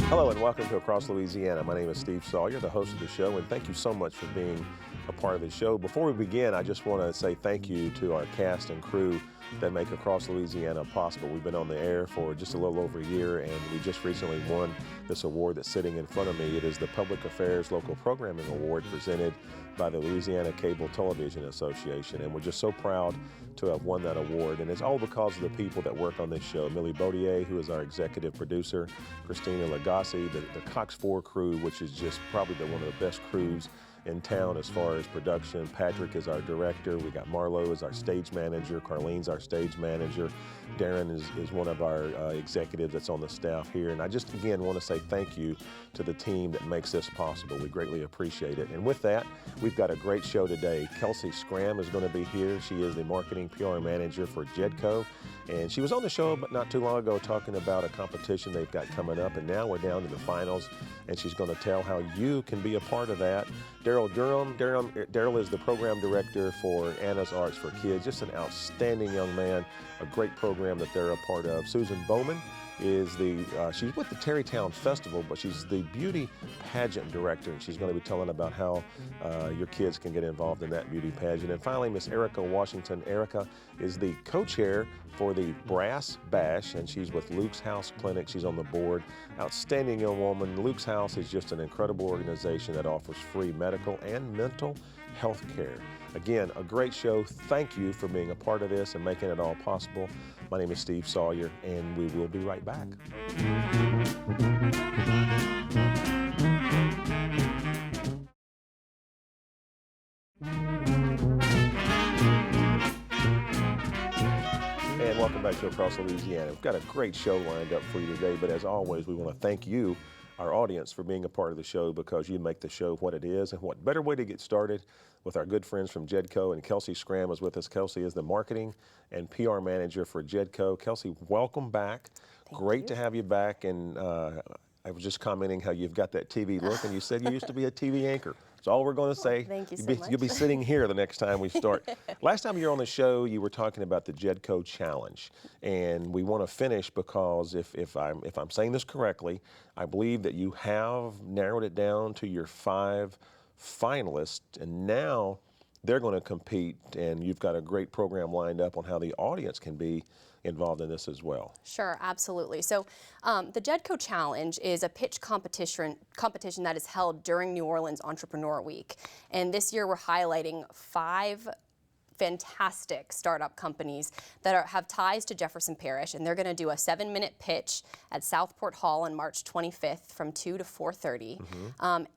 Hello and welcome to Across Louisiana. My name is Steve Sawyer, the host of the show, and thank you so much for being a part of the show. Before we begin, I just want to say thank you to our cast and crew that make Across Louisiana possible. We've been on the air for just a little over a year, and we just recently won this award that's sitting in front of me. It is the Public Affairs Local Programming Award presented by the Louisiana Cable Television Association, and we're just so proud to have won that award. And it's all because of the people that work on this show. Millie Baudier, who is our executive producer, Christina Lagasse, the Cox 4 crew, which is just probably one of the best crews in town as far as production. Patrick is our director. We got Marlo as our stage manager. Carlene's our stage manager. Darren is one of our executives that's on the staff here. And I just, again, want to say thank you to the team that makes this possible. We greatly appreciate it. And with that, we've got a great show today. Kelsey Scram is going to be here. She is the marketing PR manager for JEDCO. And she was on the show but not too long ago talking about a competition they've got coming up. And now we're down to the finals. And she's going to tell how you can be a part of that. Darrell Durham. Darryl is the program director for Anna's Arts for Kids. Just an outstanding young man, a great program that they're a part of. Susan Bowman is she's with the Terrytown Festival, but she's the beauty pageant director, and she's going to be telling about how your kids can get involved in that beauty pageant. And finally, Miss Erica Washington. Erica is the co-chair for the Brass Bash, and she's with Luke's House Clinic. She's on the board. Outstanding young woman. Luke's House is just an incredible organization that offers free medical and mental health care. Again, a great show. Thank you for being a part of this and making it all possible. My name is Steve Sawyer, and we will be right back. And welcome back to Across Louisiana. We've got a great show lined up for you today, but as always, we want to thank you, our audience, for being a part of the show, because you make the show what it is. And what better way to get started with our good friends from JEDCO. And Kelsey Scram is with us. Kelsey is the marketing and PR manager for JEDCO. Kelsey, welcome back. Great to have you back. And I was just commenting how you've got that TV look, and you said you used to be a TV anchor. That's all we're going to say. Thank you so much. You'll be sitting here the next time we start. Last time you were on the show, you were talking about the JEDCO Challenge, and we want to finish because if I'm saying this correctly, I believe that you have narrowed it down to your 5 finalists, and now they're going to compete, and you've got a great program lined up on how the audience can be involved in this as well. Sure, absolutely. So the JEDCO Challenge is a pitch competition that is held during New Orleans Entrepreneur Week. And this year we're highlighting 5 fantastic startup companies that have ties to Jefferson Parish, and they're going to do a 7-minute pitch at Southport Hall on March 25th from 2 to 4:30.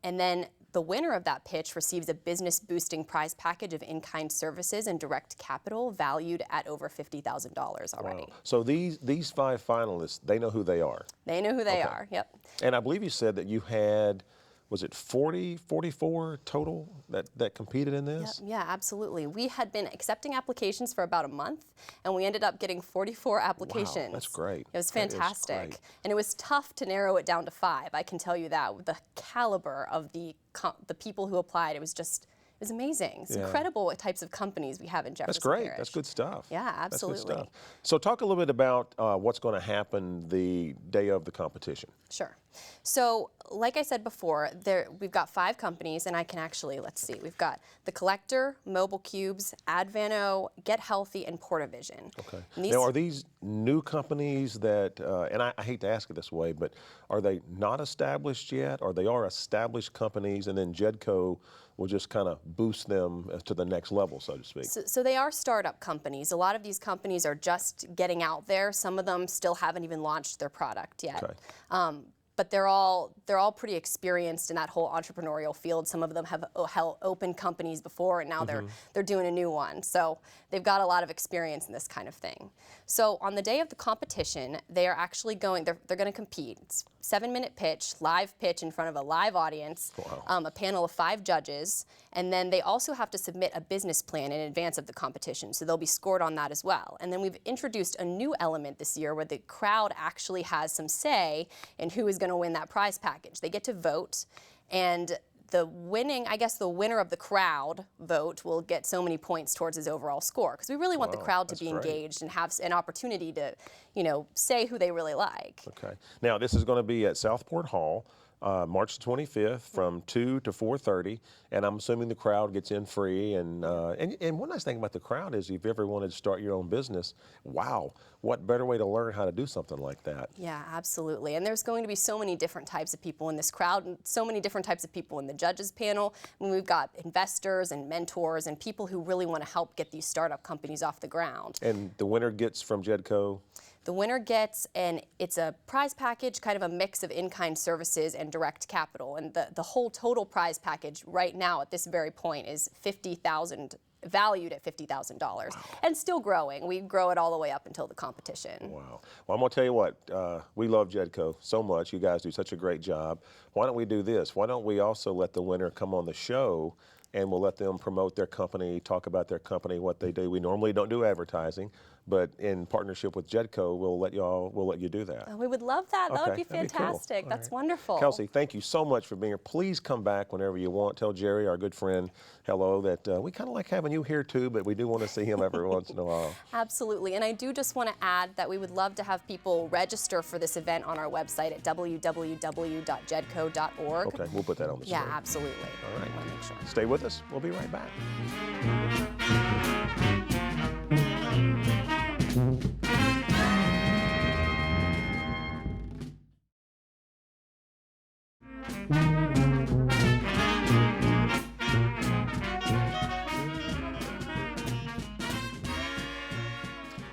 And then the winner of that pitch receives a business-boosting prize package of in-kind services and direct capital valued at over $50,000 already. Wow. So these 5 finalists, they know who they are? They know who they are, yep. And I believe you said that you had, was it 44 total that competed in this? Yeah, absolutely. We had been accepting applications for about a month, and we ended up getting 44 applications. Wow, that's great. It was fantastic. And it was tough to narrow it down to 5, I can tell you that. With the caliber of the people who applied, it was amazing. It's incredible what types of companies we have in Jefferson Parish. That's great. That's good stuff. Yeah, absolutely. That's good stuff. So talk a little bit about what's going to happen the day of the competition. Sure. So, like I said before, we've got 5 companies, and I can actually, let's see, we've got The Collector, Mobile Cubes, Advano, Get Healthy, and Portavision. Okay. Now, are these new companies that, and I hate to ask it this way, but are they not established yet, or they are established companies, and then JEDCO will just kind of boost them to the next level, so to speak? So they are startup companies. A lot of these companies are just getting out there. Some of them still haven't even launched their product yet. Okay. But they're all pretty experienced in that whole entrepreneurial field. Some of them have opened companies before, and now they're doing a new one. So they've got a lot of experience in this kind of thing. So on the day of the competition, they are actually going. They're going to compete. It's 7-minute pitch, live pitch in front of a live audience, a panel of 5 judges, and then they also have to submit a business plan in advance of the competition, so they'll be scored on that as well. And then we've introduced a new element this year where the crowd actually has some say in who is going to win that prize package. They get to vote, and the winner of the crowd vote will get so many points towards his overall score, because we really want the crowd to be engaged and have an opportunity to, say who they really like. Okay. Now, this is going to be at Southport Hall, March 25th from 2 to 4:30, and I'm assuming the crowd gets in free. And one nice thing about the crowd is, if you ever wanted to start your own business, wow, what better way to learn how to do something like that? Yeah, absolutely. And there's going to be so many different types of people in this crowd, and so many different types of people in the judges panel. I mean, we've got investors and mentors and people who really want to help get these startup companies off the ground. And the winner gets from JEDCO? The winner gets, and it's a prize package, kind of a mix of in-kind services and direct capital. And the whole total prize package right now at this very point is $50,000, valued at $50,000, wow. And still growing. We grow it all the way up until the competition. Wow. Well, I'm going to tell you what, we love JEDCO so much. You guys do such a great job. Why don't we do this? Why don't we also let the winner come on the show, and we'll let them promote their company, talk about their company, what they do. We normally don't do advertising, but in partnership with JEDCO, we'll let you do that. Oh, we would love that. Okay. That would be fantastic. Cool. That's wonderful. Kelsey, thank you so much for being here. Please come back whenever you want. Tell Jerry, our good friend, hello, that we kind of like having you here too, but we do want to see him every once in a while. Absolutely. And I do just want to add that we would love to have people register for this event on our website at www.jedco.org. Okay, we'll put that on the screen. Yeah, absolutely. All right. I want to make sure. Stay with us. We'll be right back.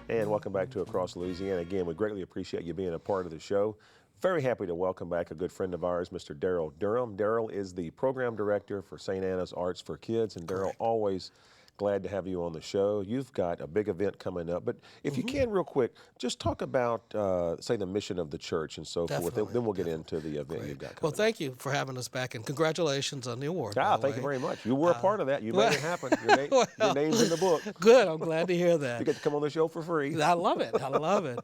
And welcome back to Across Louisiana. Again, we greatly appreciate you being a part of the show. Very happy to welcome back a good friend of ours, Mr. Darrell Durham. Darryl is the program director for St. Anna's Arts for Kids, and Darryl, always glad to have you on the show. You've got a big event coming up, but if you can, real quick, just talk about, say, the mission of the church and so forth. Then we'll get into the event you've got coming. Well, thank you for having us back, and congratulations on the award. Thank you very much. You were a part of that. You made it happen. Your name's in the book. Good. I'm glad to hear that. You get to come on the show for free. I love it. I love it.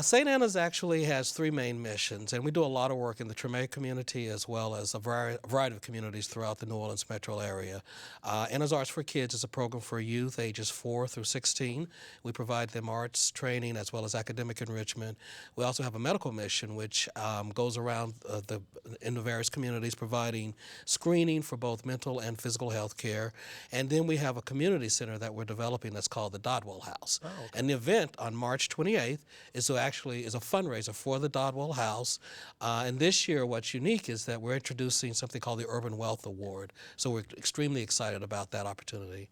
St. Anna's actually has 3 main missions, and we do a lot of work in the Treme community as well as a variety of communities throughout the New Orleans metro area. Anna's Arts for Kids is a program for youth ages 4 through 16. We provide them arts training as well as academic enrichment. We also have a medical mission which goes around in the various communities providing screening for both mental and physical health care. And then we have a community center that we're developing that's called the Dodwell House. Oh, okay. And the event on March 28th is a fundraiser for the Dodwell House. And this year what's unique is that we're introducing something called the Urban Wealth Award. So we're extremely excited about that opportunity.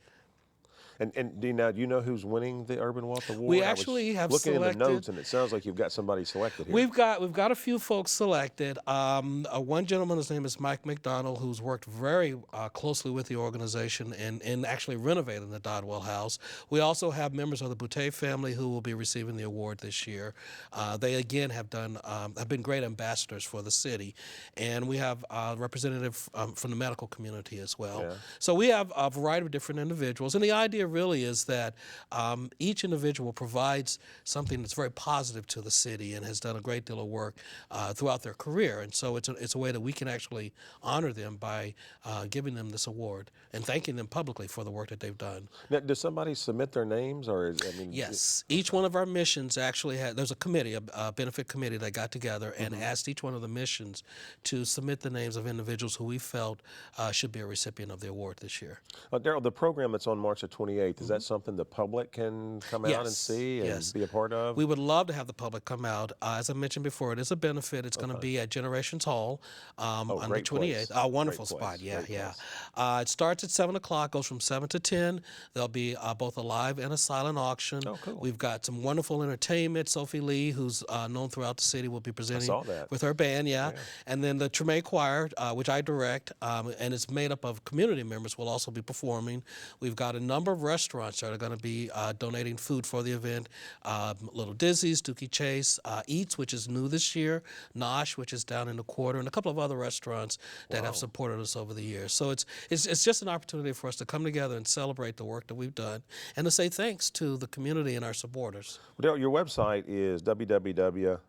And do you know who's winning the Urban Wealth Award? We actually have looking selected, in the notes, and it sounds like you've got somebody selected here. We've got a few folks selected. One gentleman, his name is Mike McDonald, who's worked very closely with the organization in actually renovating the Dodwell House. We also have members of the Boutte family who will be receiving the award this year. They again have been great ambassadors for the city, and we have a representative from the medical community as well. Yeah. So we have a variety of different individuals, and the idea really is that each individual provides something that's very positive to the city and has done a great deal of work throughout their career. And so it's a way that we can actually honor them by giving them this award and thanking them publicly for the work that they've done. Now, does somebody submit their names, or yes, each one of our missions actually there's a committee, a benefit committee that got together and asked each one of the missions to submit the names of individuals who we felt should be a recipient of the award this year. Darryl, the program that's on March the 28th, is that something the public can come out and see and be a part of? We would love to have the public come out. As I mentioned before, it is a benefit. It's going to be at Generations Hall on the 28th. A wonderful spot, yeah. It starts at 7 o'clock, goes from 7 to 10. There'll be both a live and a silent auction. Oh, cool. We've got some wonderful entertainment. Sophie Lee, who's known throughout the city, will be presenting with her band, And then the Treme Choir, which I direct, and it's made up of community members, will also be performing. We've got a number of restaurants that are going to be donating food for the event. Little Dizzy's, Dookie Chase, Eats, which is new this year, Nosh, which is down in the quarter, and a couple of other restaurants that have supported us over the years. So it's just an opportunity for us to come together and celebrate the work that we've done and to say thanks to the community and our supporters. Well, Darryl, your website is www.st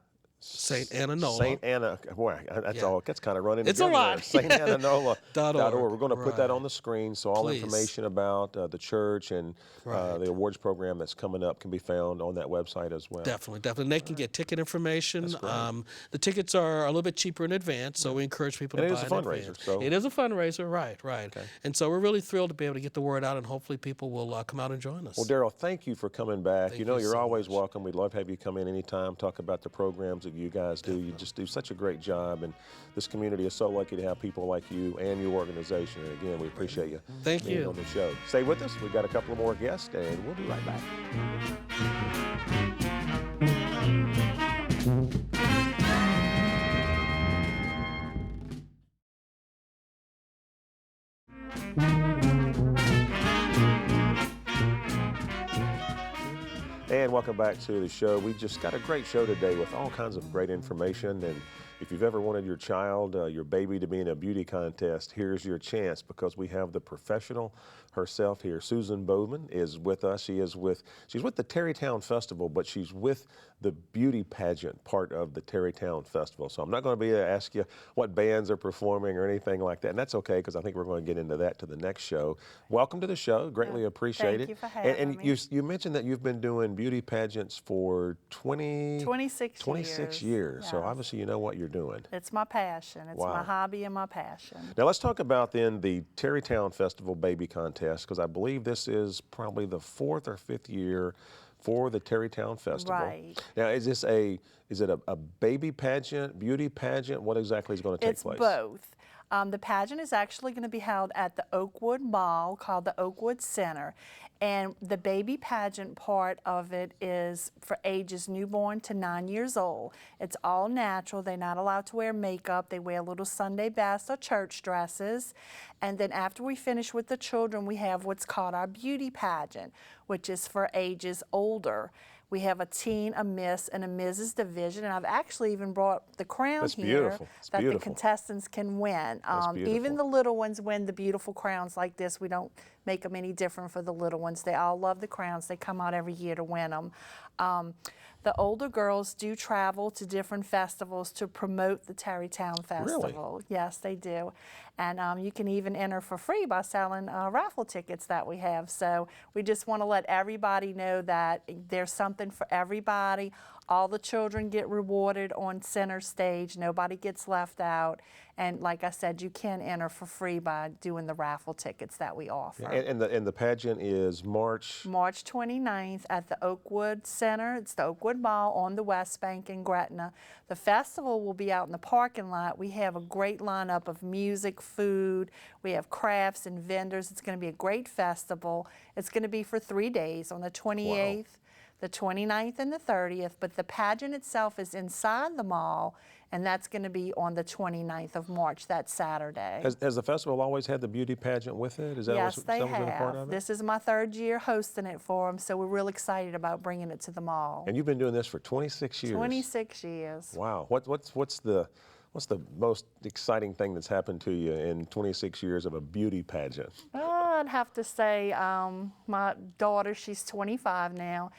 St. Anna Nola. St. Anna, boy, that's all. That's kind of running It's a together. lot. StAnnaNola.org. We're going to put that Right. on the screen, so all Please. information about the church and Right. the awards program that's coming up can be found on that website as well. Definitely, definitely. And they can get ticket information. That's great. The tickets are a little bit cheaper in advance, so we encourage people And to it buy is a in fundraiser, advance. so- It is a fundraiser, right. Okay. And so we're really thrilled to be able to get the word out, and hopefully people will come out and join us. Well, Darrell, thank you for coming back. Thank You know, you you're so always much. welcome. We'd love to have you come in anytime, talk about the programs that you guys do. You just do such a great job, and this community is so lucky to have people like you and your organization. And again, we appreciate you Thank being you. on the show. Stay with us. We've got a couple of more guests, and we'll be right back. And welcome back to the show. We just got a great show today with all kinds of great information. And if you've ever wanted your child, your baby to be in a beauty contest, here's your chance, because we have the professional herself here. Susan Bowman is with us. She's with the Terrytown Festival, but she's with the beauty pageant part of the Terrytown Festival. So I'm not going to be able to ask you what bands are performing or anything like that. And that's okay, because I think we're going to get into that to the next show. Welcome to the show. Greatly appreciate it. Thank you for having and me. you mentioned that you've been doing beauty pageants for 26 years. So yes. obviously you know what you're doing. It's my passion. It's Wow. my hobby and my passion. Now let's talk about then the Terrytown Festival Baby Contest, because I believe this is probably the 4th or 5th year for the Terrytown Festival. Right. Now is it a baby pageant, beauty pageant? What exactly is going to take place? It's both. The pageant is actually going to be held at the Oakwood Mall, called the Oakwood Center. And the baby pageant part of it is for ages newborn to 9 years old. It's all natural. They're not allowed to wear makeup. They wear little Sunday best or church dresses. And then after we finish with the children, we have what's called our beauty pageant, which is for ages older. We have a teen, a miss, and a Mrs. division, and I've actually even brought the crown That's here beautiful. It's that beautiful. the contestants can win. That's beautiful. Even the little ones win the beautiful crowns like this. We don't make them any different for the little ones. They all love the crowns. They come out every year to win them. The older girls do travel to different festivals to promote the Terrytown Festival. Really? Yes, they do. And you can even enter for free by selling raffle tickets that we have. So we just want to let everybody know that there's something for everybody. All the children get rewarded on center stage. Nobody gets left out. And like I said, you can enter for free by doing the raffle tickets that we offer. And the pageant is March 29th at the Oakwood Center. It's the Oakwood Mall on the West Bank in Gretna. The festival will be out in the parking lot. We have a great lineup of music, food. We have crafts and vendors. It's going to be a great festival. It's going to be for 3 days, on the 28th, the 29th, and the 30th. But the pageant itself is inside the mall, and that's going to be on the 29th of March, that Saturday. Has the festival always had the beauty pageant with it? Is that Yes, what's they been a part have. of it? This is my 3rd year hosting it for them, so we're real excited about bringing it to the mall. And you've been doing this for 26 years. 26 years. Wow. What's the most exciting thing that's happened to you in 26 years of a beauty pageant? I'd have to say my daughter, she's 25 now.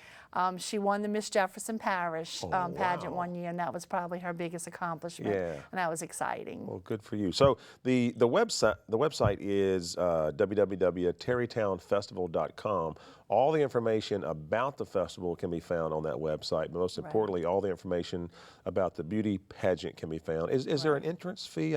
She won the Miss Jefferson Parish pageant wow. one year, and that was probably her biggest accomplishment. Yeah. And that was exciting. Well, good for you. So the website is www.terrytownfestival.com. All the information about the festival can be found on that website. But most importantly, all the information about the beauty pageant can be found. Is there an entrance fee?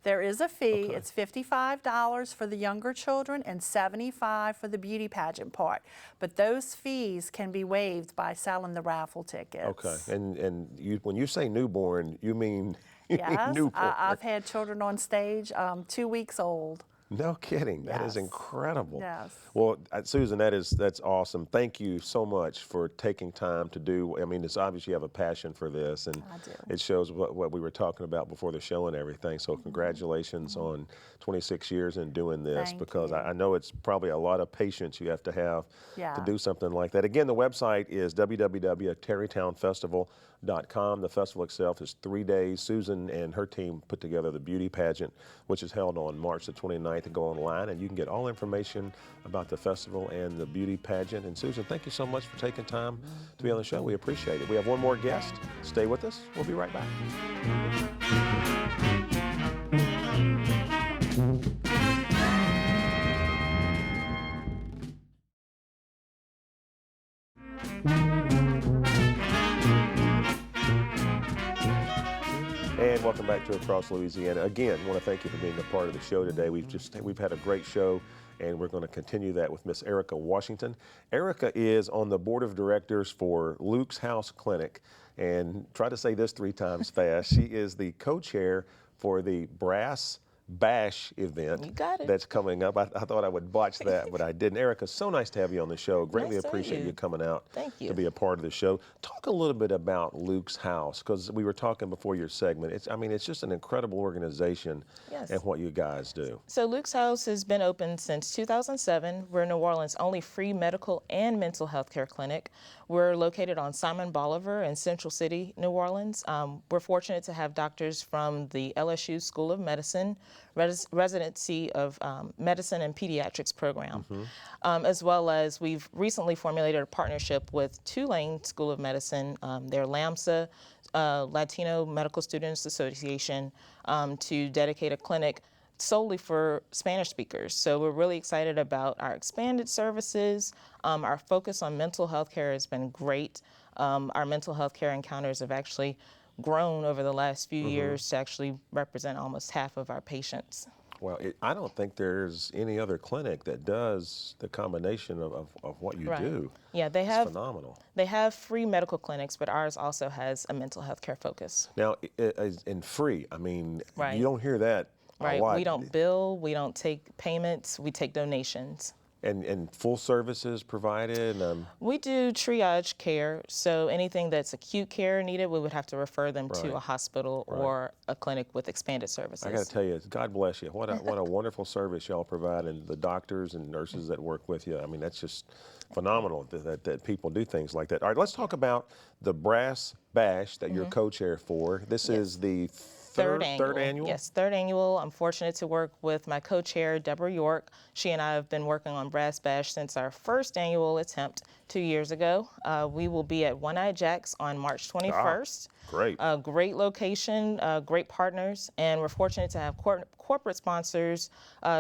There is a fee. Okay. It's $55 for the younger children and $75 for the beauty pageant part. But those fees can be waived by selling the raffle tickets. Okay. And when you say newborn, you mean Yes, newborn? I've had children on stage 2 weeks old. No kidding. That is Yes. incredible. Yes. Well, Susan, that's awesome. Thank you so much for taking time to do. I mean, it's obvious you have a passion for this, and I do. it shows what we were talking about before the show and everything. So congratulations on 26 years in doing this, Thank because you. I know it's probably a lot of patience you have to Yeah. do something like that. Again, the website is www.terrytownfestival.com. beautypageant.com. The festival itself is 3 days. Susan and her team put together the beauty pageant, which is held on March the 29th. And go online and you can get all information about the festival and the beauty pageant. And Susan, thank you so much for taking time to be on the show. We appreciate it. We have one more guest. Stay with us. We'll be right back. And welcome back to Across Louisiana. Again, I want to thank you for being a part of the show today. We've had a great show, and we're going to continue that with Miss Erica Washington. Erica is on the board of directors for Luke's House Clinic, and try to say this 3 times fast. She is the co-chair for the Brass Bash event. You got it. That's coming up. I thought I would botch that, but I didn't. Erica, so nice to have you on the show. Greatly Nice to appreciate meet you you. coming out Thank you. to be a part of the show. Talk a little bit about Luke's House, because we were talking before your segment. It's just an incredible organization. Yes. And what you guys do. So Luke's House has been open since 2007. We're New Orleans' only free medical and mental health care clinic. We're located on Simon Bolivar in Central City, New Orleans. We're fortunate to have doctors from the LSU School of Medicine, residency of medicine and pediatrics program, as well as we've recently formulated a partnership with Tulane School of Medicine, their LAMSA, Latino Medical Students Association, to dedicate a clinic solely for Spanish speakers. So we're really excited about our expanded services. Our focus on mental health care has been great. Our mental health care encounters have actually grown over the last few years to actually represent almost half of our patients. Well, I don't think there's any other clinic that does the combination of what you do. Yeah, they It's have phenomenal. They have free medical clinics, but ours also has a mental health care focus. Now, and free, I mean, Right. you don't hear that a Right. lot. We don't bill, we don't take payments, we take donations. And full services provided. We do triage care, so anything that's acute care needed, we would have to refer them Right. to a hospital or a clinic with expanded services. I got to tell you, God bless you. What a wonderful service y'all provide, and the doctors and nurses that work with you. I mean, that's just phenomenal that people do things like that. All right, let's talk about the Brass Bash that you're co-chair for. This is the third annual? Yes, third annual. I'm fortunate to work with my co-chair, Deborah York. She and I have been working on Brass Bash since our first annual attempt 2 years ago. We will be at One-Eyed Jack's on March 21st. Great. A great location, great partners, and we're fortunate to have corporate sponsors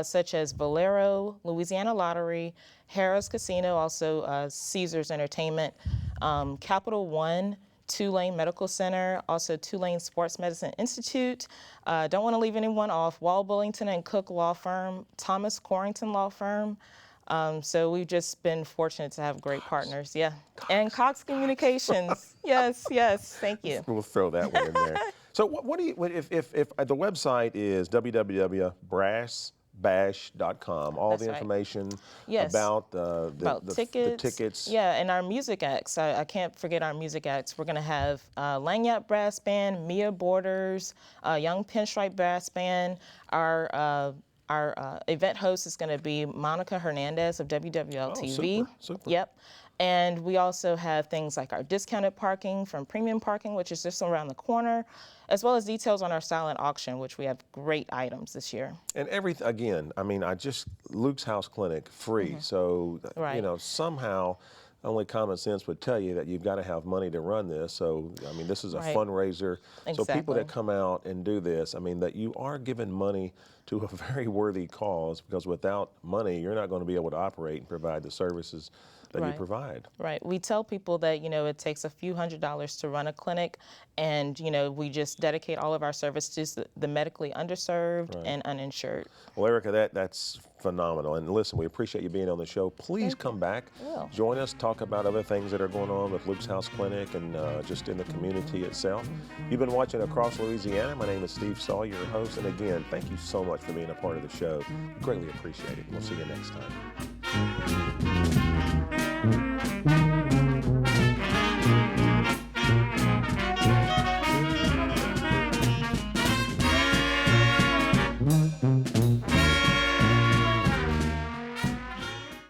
such as Valero, Louisiana Lottery, Harrah's Casino, also Caesars Entertainment, Capital One, Tulane Medical Center, also Tulane Sports Medicine Institute. Don't want to leave anyone off. Wall Bullington and Cook Law Firm, Thomas Corrington Law Firm. So we've just been fortunate to have great partners. Yeah. And Cox Communications. Yes, thank you. We'll throw that one in there. So what do you, if the website is www.brassbash.com, all That's the right. information Yes. about About the tickets. tickets. Yeah, and our music acts. I can't forget our music acts. We're going to have Lanyap Brass Band, Mia Borders, Young Pinstripe Brass Band. Our event host is going to be Monica Hernandez of WWL-TV. Oh, super. Yep. And we also have things like our discounted parking from Premium Parking, which is just around the corner, as well as details on our silent auction, which we have great items this year. And again, I mean, Luke's House Clinic, free. So, Right. somehow only common sense would tell you that you've got to have money to run this. So, I mean, this is a Right. fundraiser. So people that Exactly. come out and do this, I mean, that you are giving money to a very worthy cause, because without money, you're not going to be able to operate and provide the services that you Right. provide. Right. We tell people that, it takes a few $100s to run a clinic, and, we just dedicate all of our services to the medically underserved and uninsured. Well, Erica, that's phenomenal. And listen, we appreciate you being on the show. Please come back. will. Join us, talk about other things that are going on with Luke's House Clinic and just in the community itself. You've been watching Across Louisiana. My name is Steve Sawyer, your host. And again, thank you so much for being a part of the show. Greatly appreciate it. We'll see you next time.